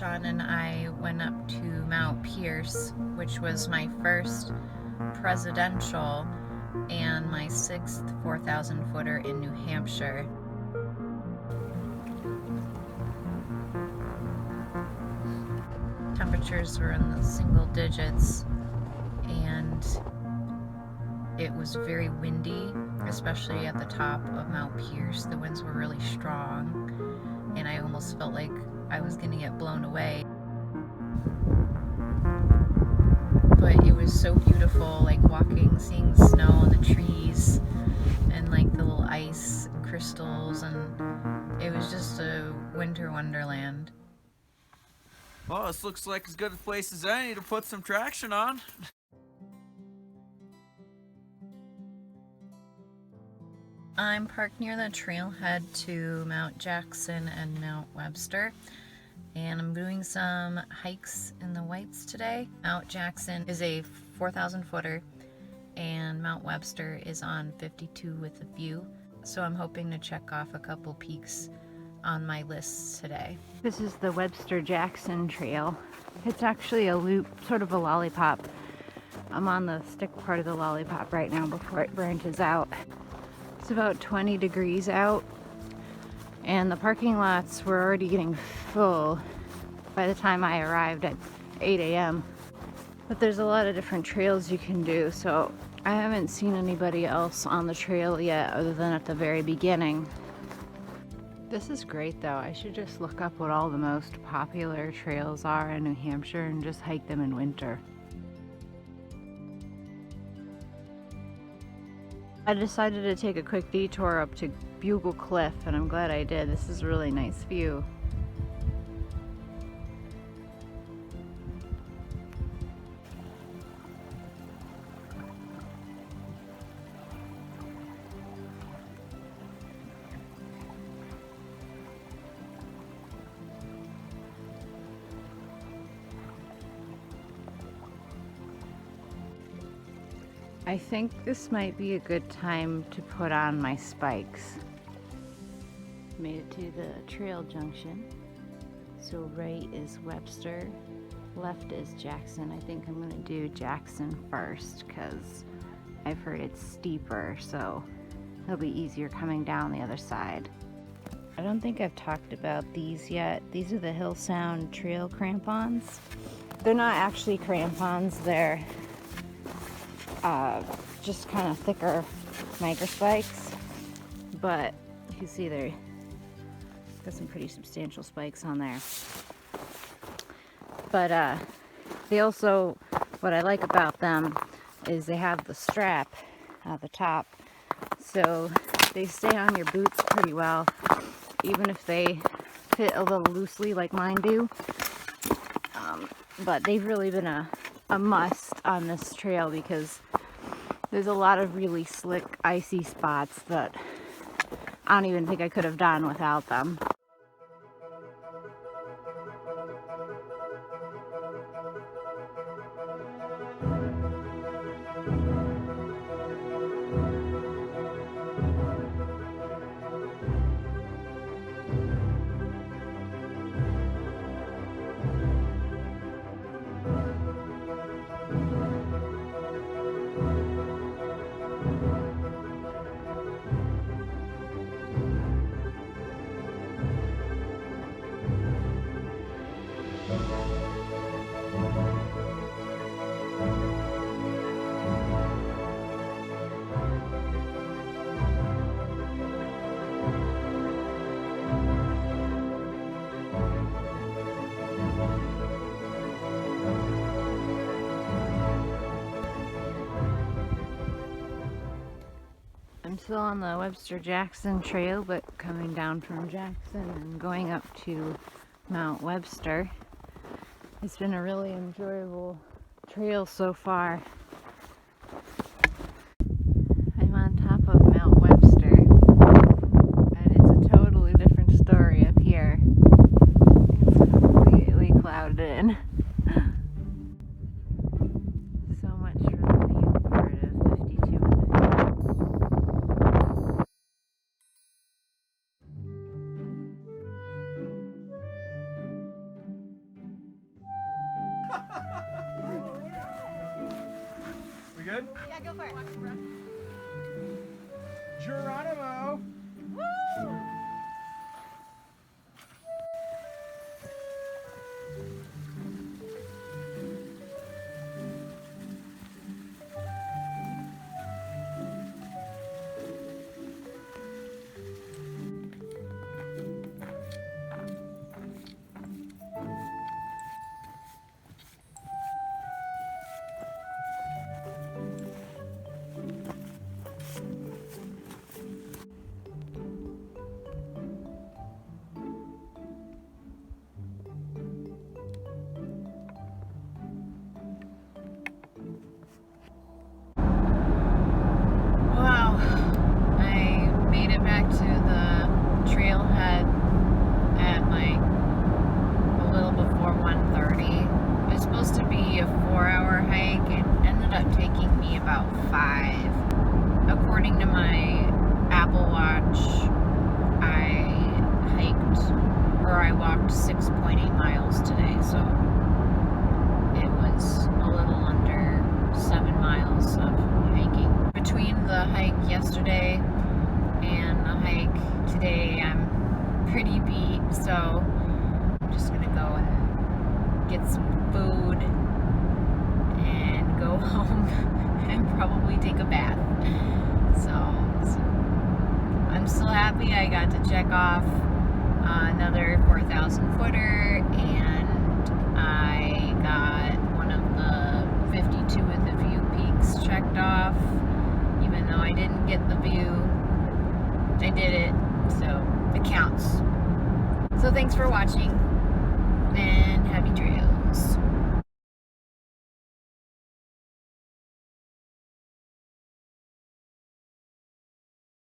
Sean and I went up to Mount Pierce, which was my first presidential and my 6th 4,000 footer in New Hampshire. Temperatures were in the single digits and it was very windy, especially at the top of Mount Pierce. The winds were really strong and I almost felt like I was gonna get blown away. But it was so beautiful, like walking, seeing snow on the trees and like the little ice crystals, and it was just a winter wonderland. Well, this looks like as good a place as any to put some traction on. I'm parked near the trailhead to Mount Jackson and Mount Webster, and I'm doing some hikes in the Whites today. Mount Jackson is a 4,000 footer and Mount Webster is on 52 with a view, so I'm hoping to check off a couple peaks on my lists today. This is the Webster-Jackson trail. It's actually a loop, sort of a lollipop. I'm on the stick part of the lollipop right now before it branches out. It's about 20 degrees out and the parking lots were already getting full by the time I arrived at 8 a.m. But there's a lot of different trails you can do, so I haven't seen anybody else on the trail yet other than at the very beginning. This is great though. I should just look up what all the most popular trails are in New Hampshire and just hike them in winter. I decided to take a quick detour up to Bugle Cliff, and I'm glad I did. This is a really nice view. I think this might be a good time to put on my spikes. Made it to the trail junction. So right is Webster, left is Jackson. I think I'm gonna do Jackson first because I've heard it's steeper, so it'll be easier coming down the other side. I don't think I've talked about these yet. These are the Hill Sound Trail Crampons. They're not actually crampons, they're just kind of thicker micro spikes, but you can see they're got some pretty substantial spikes on there. But they also, what I like about them is they have the strap at the top, so they stay on your boots pretty well, even if they fit a little loosely like mine do. But they've really been a must on this trail because there's a lot of really slick, icy spots that I don't even think I could have done without them. I'm still on the Webster-Jackson trail, but coming down from Jackson and going up to Mount Webster. It's been a really enjoyable trail so far. I'm on top of Mount Webster, and it's a totally different story up here. It's completely clouded in. So much for the view part of 52 with the view. We good? Yeah, go for it. Geronimo! Woo! Wow, I made it back to the trailhead at like a little before 1:30. It was supposed to be a 4-hour hike and ended up taking me about 5. According to my Apple Watch, I walked 6.8 miles today, so it was a little under 7 miles of hiking. Between the hike yesterday and the hike today, I'm pretty beat, so I'm just gonna go and get some food and go home and probably take a bath. So I'm still happy I got to check off another 4,000 footer, and I got one of the 52 with a few peaks checked off. Even though I didn't get the view, I did it, so it counts. So thanks for watching, and happy trails.